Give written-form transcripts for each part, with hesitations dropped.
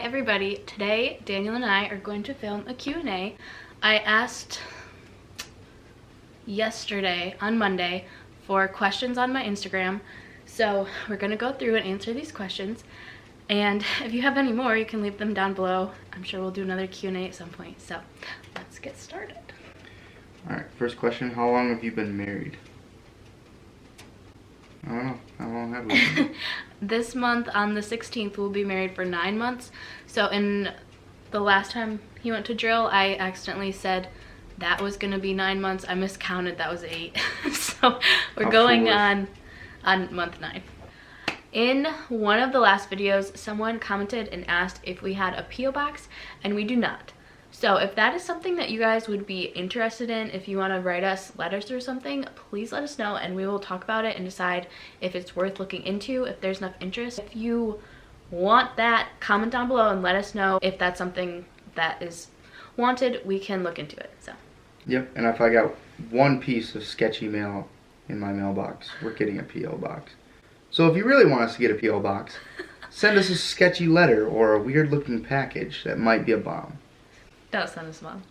everybody, today Daniel and I are going to film a Q&A. I asked yesterday on Monday for questions on my Instagram, so we're going to go through and answer these questions, and if you have any more you can leave them down below. I'm sure we'll do another Q&A at some point, so let's get started. Alright, first question, how long have you been married? I don't know, how long have we been? This month on the 16th we'll be married for 9 months. So in the last time he went to drill, I accidentally said that was gonna be 9 months. I miscounted, that was 8. So we're going on month 9. In one of the last videos, someone commented and asked if we had a P.O. box, and we do not. So if that is something that you guys would be interested in, if you want to write us letters or something, please let us know and we will talk about it and decide if it's worth looking into, if there's enough interest. If you want that, comment down below and let us know if that's something that is wanted. We can look into it. So. Yep, and if I got one piece of sketchy mail in my mailbox, we're getting a P.O. box. So if you really want us to get a P.O. box, send us a sketchy letter or a weird looking package that might be a bomb. Don't send us mom.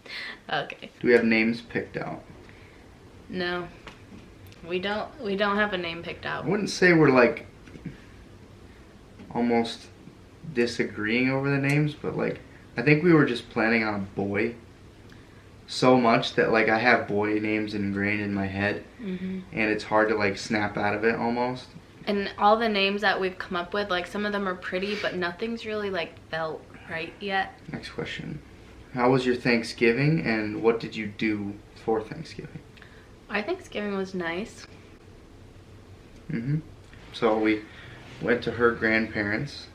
Okay. Do we have names picked out? No. We don't have a name picked out. I wouldn't say we're like almost disagreeing over the names, but like I think we were just planning on a boy so much that like I have boy names ingrained in my head, and it's hard to like snap out of it almost. And all the names that we've come up with, like some of them are pretty, but nothing's really like felt right yet. Next question. How was your Thanksgiving, and what did you do for Thanksgiving? Our Thanksgiving was nice. So we went to her grandparents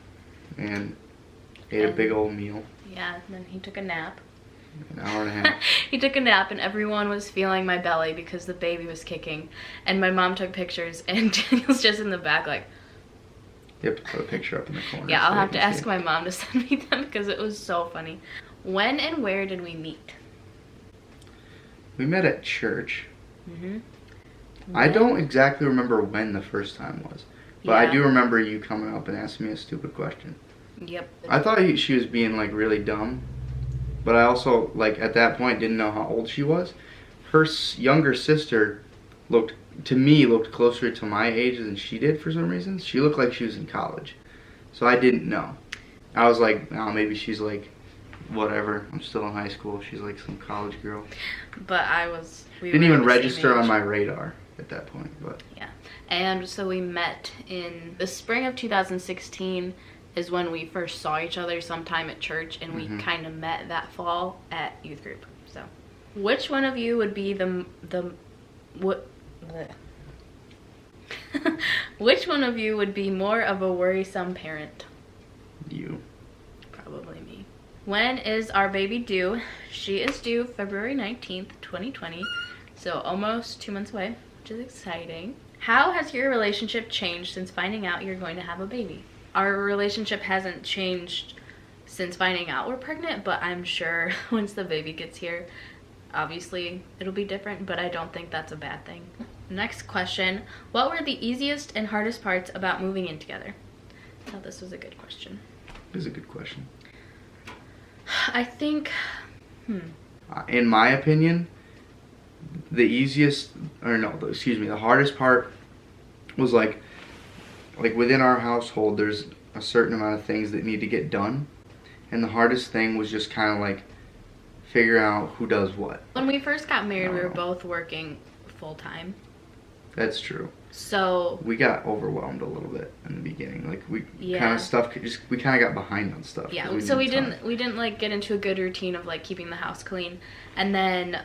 and ate a big old meal. Yeah, and then he took a nap. An hour and a half. He took a nap and everyone was feeling my belly because the baby was kicking. And my mom took pictures and Daniel's just in the back like... You have to put a picture up in the corner. Yeah, I'll have to ask my mom to send me them because it was so funny. When and where did we meet? We met at church. I don't exactly remember when the first time was, but I do remember you coming up and asking me a stupid question. Yep. I thought she was being like really dumb, but I also like at that point didn't know how old she was. Her younger sister looked closer to my age than she did for some reason. She looked like she was in college, so I didn't know. I was like, oh, maybe she's like, whatever, I'm still in high school, she's like some college girl. But we didn't even register on my radar at that point. But yeah, and so we met in the spring of 2016 is when we first saw each other sometime at church, and we kind of met that fall at youth group. So which one of you would be which one of you would be more of a worrisome parent? You. Probably me. When is our baby due? She is due February 19th, 2020. So almost 2 months away, which is exciting. How has your relationship changed since finding out you're going to have a baby? Our relationship hasn't changed since finding out we're pregnant, but I'm sure once the baby gets here, obviously it'll be different, but I don't think that's a bad thing. Next question. What were the easiest and hardest parts about moving in together? I thought this was a good question. It is a good question. I think, in my opinion, the hardest part was like within our household, there's a certain amount of things that need to get done. And the hardest thing was just kind of like figuring out who does what. When we first got married, we were both working full time. That's true. So we got overwhelmed a little bit in the beginning. Like we kind of got behind on stuff. Yeah, so we didn't like get into a good routine of like keeping the house clean. And then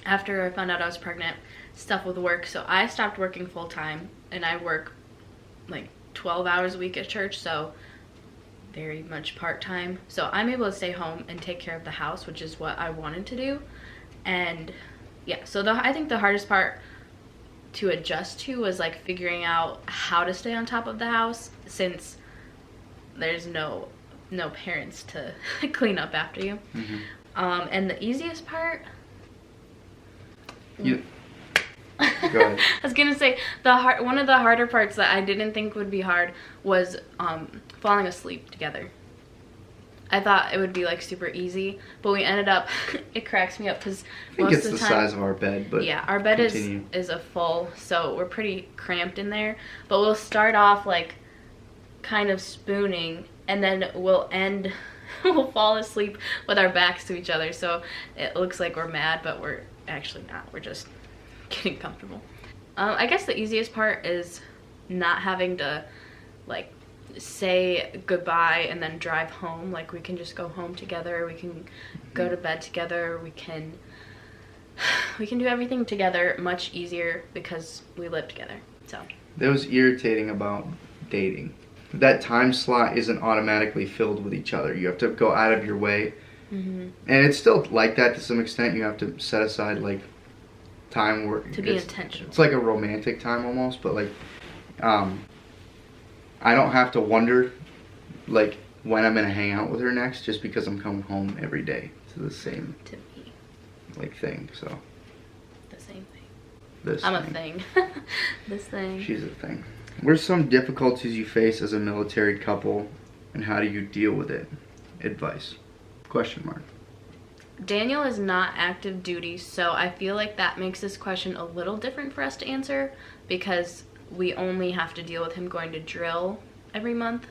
after I found out I was pregnant, stuff with work. So I stopped working full time, and I work like 12 hours a week at church, so very much part time. So I'm able to stay home and take care of the house, which is what I wanted to do. And yeah, so I think the hardest part to adjust to was like figuring out how to stay on top of the house, since there's no parents to clean up after you. And the easiest part, Go ahead. I was gonna say one of the harder parts that I didn't think would be hard was falling asleep together. I thought it would be like super easy, but we ended up, it cracks me up because I think most it's of the the time, size of our bed, but yeah, our bed is a full, so we're pretty cramped in there. But we'll start off like kind of spooning, and then we'll end, we'll fall asleep with our backs to each other. So it looks like we're mad, but we're actually not. We're just getting comfortable. I guess the easiest part is not having to like say goodbye and then drive home. Like we can just go home together, we can go to bed together, we can do everything together much easier because we live together. So that was irritating about dating. That time slot isn't automatically filled with each other. You have to go out of your way. And it's still like that to some extent. You have to set aside like time where to be intentional. It's like a romantic time almost, but like I don't have to wonder like when I'm gonna hang out with her next, just because I'm coming home every day to the same to me like thing. So the same thing. I'm a thing. This thing. She's a thing. What are some difficulties you face as a military couple, and how do you deal with it? Advice? Question mark. Daniel is not active duty, so I feel like that makes this question a little different for us to answer because we only have to deal with him going to drill every month.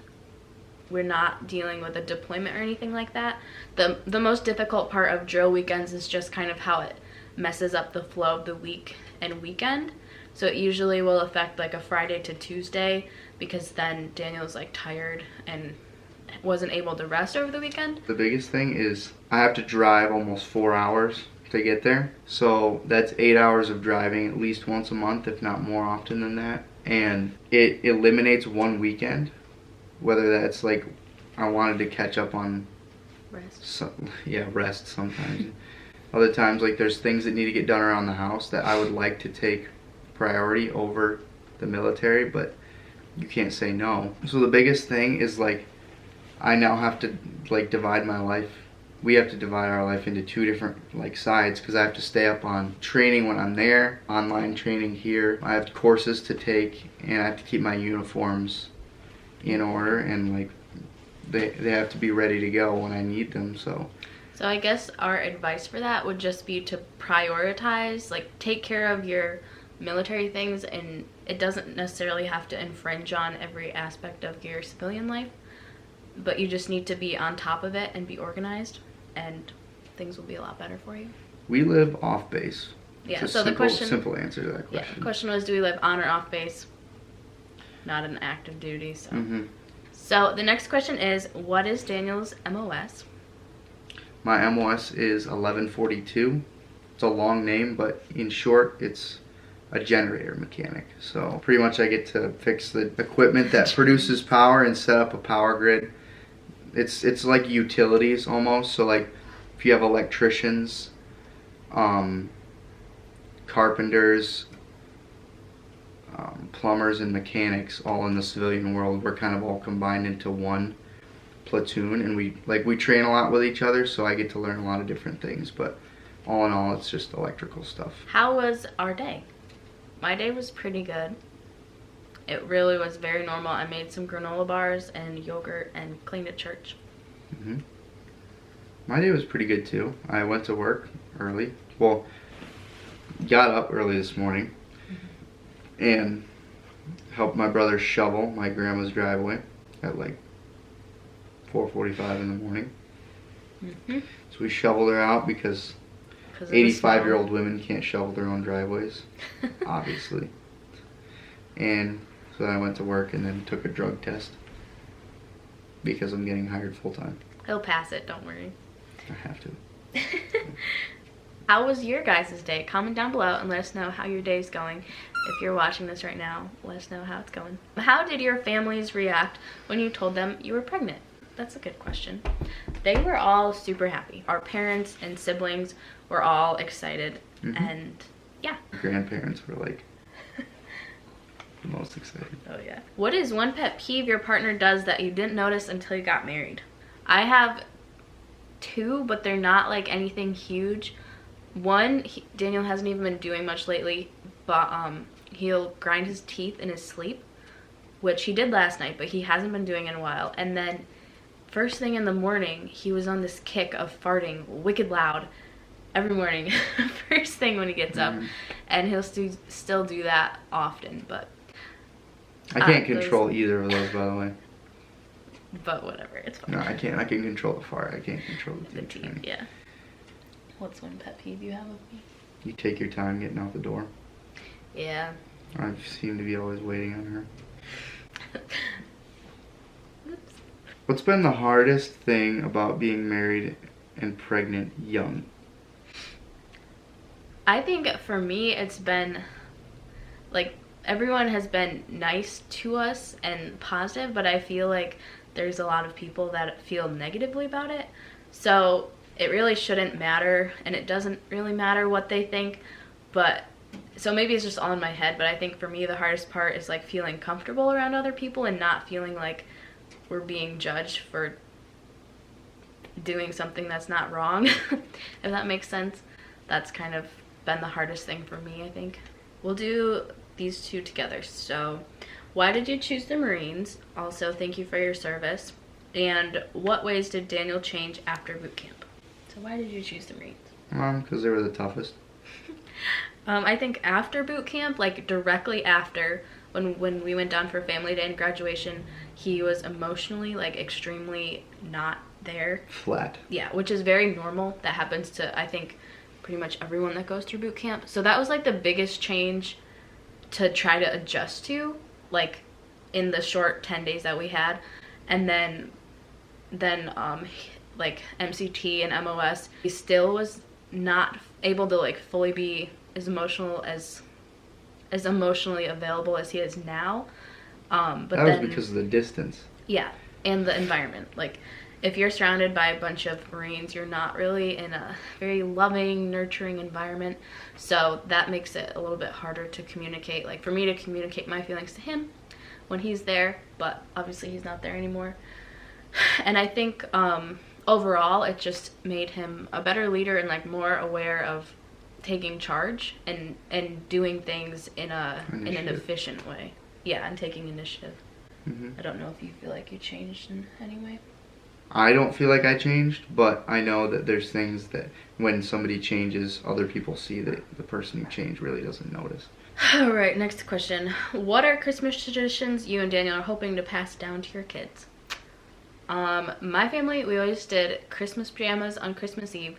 We're not dealing with a deployment or anything like that. The most difficult part of drill weekends is just kind of how it messes up the flow of the week and weekend. So it usually will affect like a Friday to Tuesday because then Daniel's like tired and wasn't able to rest over the weekend. The biggest thing is I have to drive almost 4 hours to get there. So that's 8 hours of driving at least once a month, if not more often than that. And it eliminates one weekend, whether that's like I wanted to catch up on rest. Rest sometimes. Other times like there's things that need to get done around the house that I would like to take priority over the military, but you can't say no. So the biggest thing is like I now have to like divide my life. We have to divide our life into two different like sides because I have to stay up on training when I'm there, online training here. I have courses to take, and I have to keep my uniforms in order, and like they have to be ready to go when I need them. So I guess our advice for that would just be to prioritize, like take care of your military things, and it doesn't necessarily have to infringe on every aspect of your civilian life, but you just need to be on top of it and be organized, and things will be a lot better for you. We live off base. Yeah, it's so the question... Simple answer to that question. Yeah, the question was, do we live on or off base? Not an active duty, so... So the next question is, what is Daniel's MOS? My MOS is 1142. It's a long name, but in short, it's a generator mechanic. So pretty much I get to fix the equipment that produces power and set up a power grid. It's like utilities almost. So like if you have electricians, carpenters, plumbers and mechanics all in the civilian world, we're kind of all combined into one platoon, and we train a lot with each other, so I get to learn a lot of different things, but all in all it's just electrical stuff. How was our day? My day was pretty good. It really was very normal. I made some granola bars and yogurt and cleaned a church. My day was pretty good too. I went to work early. Well, got up early this morning and helped my brother shovel my grandma's driveway at like 4:45 in the morning. So we shoveled her out because 85-year-old women can't shovel their own driveways, obviously. And so then I went to work and then took a drug test because I'm getting hired full-time. He'll pass it, don't worry. I have to. How was your guys' day? Comment down below and let us know how your day's going. If you're watching this right now, let us know how it's going. How did your families react when you told them you were pregnant? That's a good question. They were all super happy. Our parents and siblings were all excited, and yeah. Grandparents were like the most excited. Oh yeah. What is one pet peeve your partner does that you didn't notice until you got married? I have two, but they're not like anything huge. One, Daniel hasn't even been doing much lately, but he'll grind his teeth in his sleep, which he did last night, but he hasn't been doing in a while. And then first thing in the morning, he was on this kick of farting wicked loud every morning, first thing when he gets up. And he'll still do that often, but... I can't control either of those, by the way. But whatever, it's fine. No, I can't. I can control the fart. I can't control the teeth. Yeah. What's one pet peeve you have with me? You take your time getting out the door. Yeah. I seem to be always waiting on her. Oops. What's been the hardest thing about being married and pregnant young? I think for me, it's been, like, everyone has been nice to us and positive, but I feel like there's a lot of people that feel negatively about it. So it really shouldn't matter, and it doesn't really matter what they think. But so maybe it's just all in my head, but I think for me the hardest part is like feeling comfortable around other people and not feeling like we're being judged for doing something that's not wrong. If that makes sense. That's kind of been the hardest thing for me, I think. We'll do these two together. So, why did you choose the Marines? Also, thank you for your service. And what ways did Daniel change after boot camp? So why did you choose the Marines? Because they were the toughest. I think after boot camp, like directly after, when we went down for family day and graduation, he was emotionally like extremely not there. Flat. Yeah, which is very normal. That happens to, I think, pretty much everyone that goes through boot camp. So that was like the biggest change to try to adjust to, like in the short 10 days that we had. And then like MCT and MOS, he still was not able to like fully be as emotionally available as he is now. But that was because of the distance. Yeah, and the environment. Like, if you're surrounded by a bunch of Marines, you're not really in a very loving, nurturing environment. So that makes it a little bit harder to communicate. Like, for me to communicate my feelings to him when he's there, but obviously he's not there anymore. And I think overall, it just made him a better leader and like more aware of taking charge and doing things in an efficient way. Yeah, and taking initiative. I don't know if you feel like you changed in any way. I don't feel like I changed, but I know that there's things that when somebody changes, other people see that the person who changed really doesn't notice. All right, next question. What are Christmas traditions you and Daniel are hoping to pass down to your kids? My family, we always did Christmas pajamas on Christmas Eve,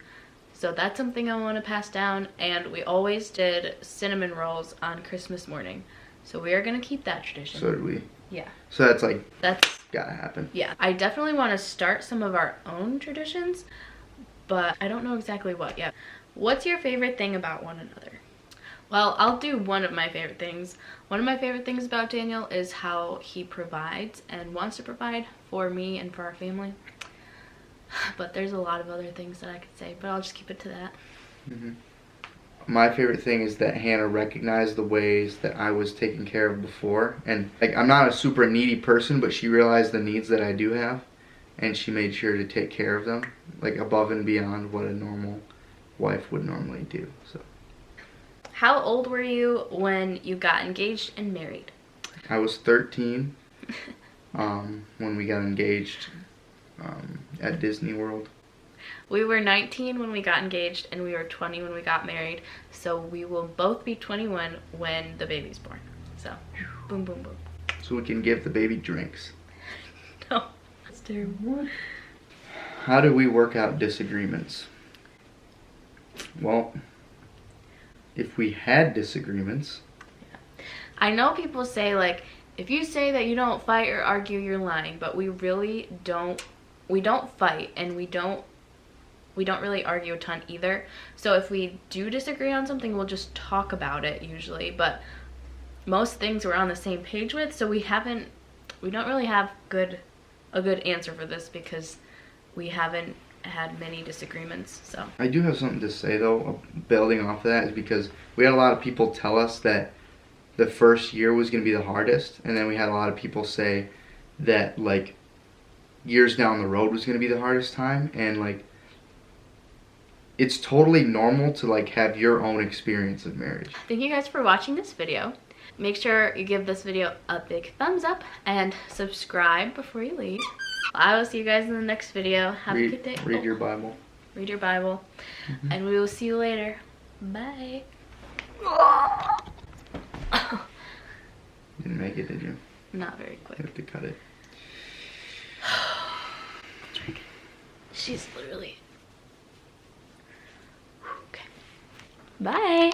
so that's something I want to pass down, and we always did cinnamon rolls on Christmas morning, so we are going to keep that tradition. So did we. Yeah. So that's gotta happen. Yeah. I definitely want to start some of our own traditions, but I don't know exactly what yet. What's your favorite thing about one another? Well, I'll do one of my favorite things. One of my favorite things about Daniel is how he provides and wants to provide for me and for our family. But there's a lot of other things that I could say, but I'll just keep it to that. My favorite thing is that Hannah recognized the ways that I was taken care of before. And like, I'm not a super needy person, but she realized the needs that I do have, and she made sure to take care of them, like above and beyond what a normal wife would normally do. So. How old were you when you got engaged and married? I was 13 when we got engaged at Disney World. We were 19 when we got engaged, and we were 20 when we got married. So we will both be 21 when the baby's born. So, boom, boom, boom. So we can give the baby drinks. No, that's terrible. How do we work out disagreements? Well, if we had disagreements... I know people say, like, if you say that you don't fight or argue, you're lying. But we really don't. We don't fight, and we don't really argue a ton either. So if we do disagree on something, we'll just talk about it usually. But most things we're on the same page with, so we don't really have a good answer for this because we haven't had many disagreements. So I do have something to say though, building off of that, is because we had a lot of people tell us that the first year was going to be the hardest, and then we had a lot of people say that like years down the road was going to be the hardest time, and like it's totally normal to like have your own experience of marriage. Thank you guys for watching this video. Make sure you give this video a big thumbs up and subscribe before you leave. I will see you guys in the next video. Have a good day. Read your Bible. Read your Bible. And we will see you later. Bye. Didn't make it, did you? Not very quick. You have to cut it. She's literally... Okay. Bye.